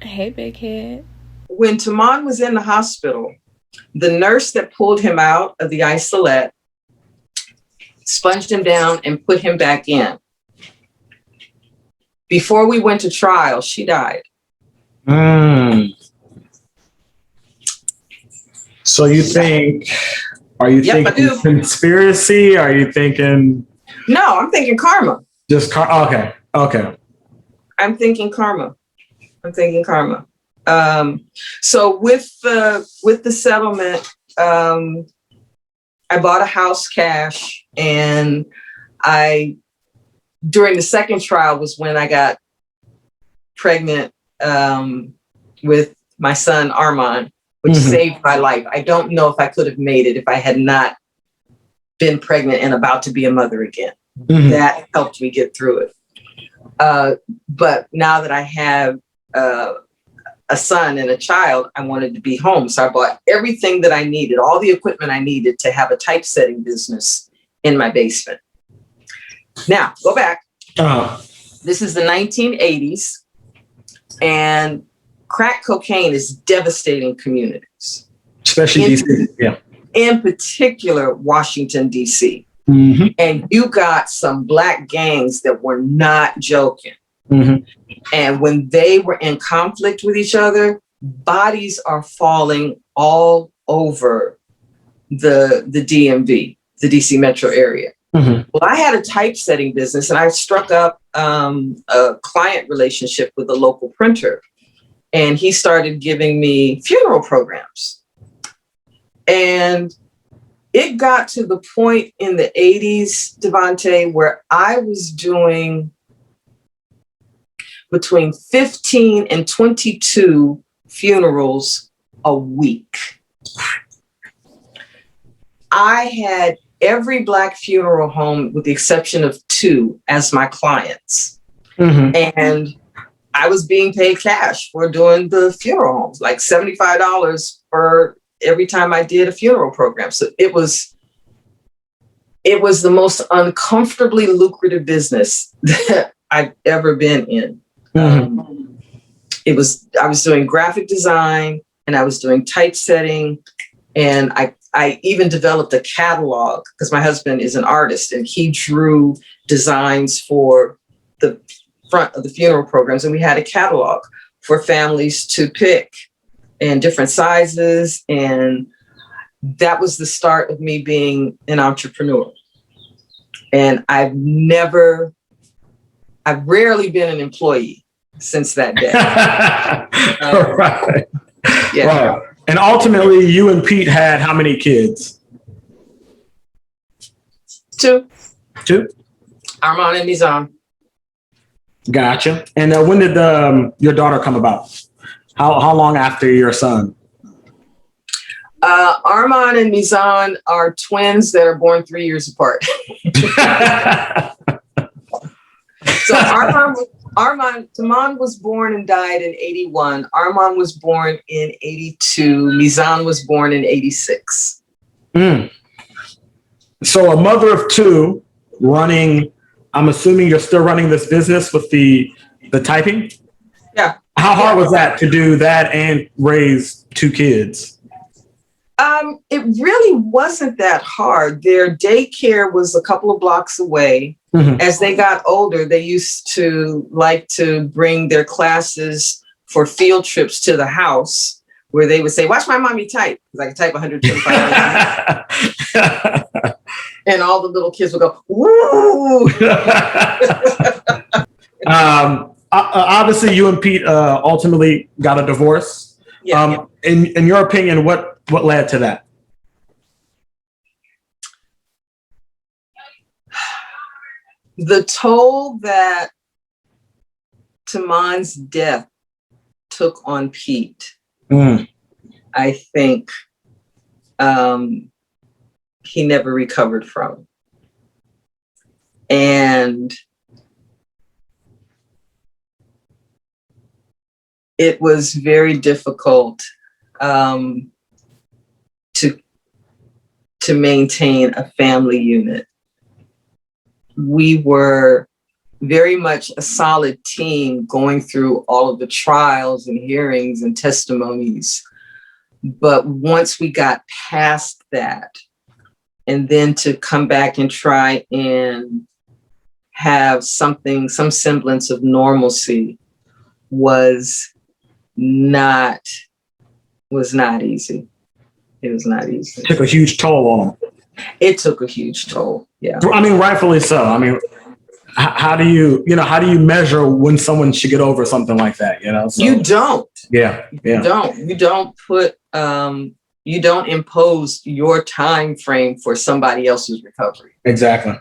Hey, big head. When Taman was in the hospital, the nurse that pulled him out of the isolette sponged him down and put him back in. Before we went to trial, she died. Mm. So you think, are you Yep, I thinking do. conspiracy? Are you thinking No, I'm thinking karma. just okay, okay. I'm thinking karma. I'm thinking karma. So with the settlement, I bought a house cash, and during the second trial was when I got pregnant with my son Armand, which saved my life. I don't know if I could have made it if I had not been pregnant and about to be a mother again. That helped me get through it. But now that I have a son and a child, I wanted to be home. So I bought everything that I needed, all the equipment I needed to have a typesetting business in my basement. Now, go back. This is the 1980s, and crack cocaine is devastating communities. Especially DC, yeah. In particular, Washington, D.C. And you got some Black gangs that were not joking. And when they were in conflict with each other, bodies are falling all over the DMV, the DC metro area. Well, I had a typesetting business, and I struck up a client relationship with a local printer. And he started giving me funeral programs. And it got to the point in the 80s, Devontae, where I was doing between 15 and 22 funerals a week. I had every Black funeral home, with the exception of 2, as my clients. And I was being paid cash for doing the funeral homes, like $75 for every time I did a funeral program. So it was the most uncomfortably lucrative business that I've ever been in. I was doing graphic design, and I was doing typesetting, and I even developed a catalog because my husband is an artist, and he drew designs for the front of the funeral programs. And we had a catalog for families to pick in different sizes. And that was the start of me being an entrepreneur. And I've rarely been an employee since that day. Right. Yeah. Right. And ultimately, you and Pete had how many kids? 2. Armand and Mizan. Gotcha. And when did your daughter come about? How long after your son? Armand and Mizan are twins that are born 3 years apart. So Taman was born and died in 81. Armand was born in 82. Mizan was born in 86. So a mother of 2 running, I'm assuming you're still running this business with the typing? Yeah. How hard was that to do that and raise 2 kids? It really wasn't that hard. Their daycare was a couple of blocks away. As they got older, they used to like to bring their classes for field trips to the house, where they would say, "Watch my mommy type," because I could type 125. And all the little kids would go, "Woo!" Obviously, you and Pete ultimately got a divorce. Yeah. In your opinion, what led to that? The toll that Taman's death took on Pete, I think he never recovered from. And it was very difficult to maintain a family unit. We were very much a solid team going through all of the trials and hearings and testimonies. But once we got past that, and then to come back and try and have some semblance of normalcy was not easy. It was not easy. It took a huge toll on them. It took a huge toll. Yeah. I mean, rightfully so. I mean, how do you measure when someone should get over something like that? So, you don't. Yeah. You don't put. You don't impose your time frame for somebody else's recovery. Exactly.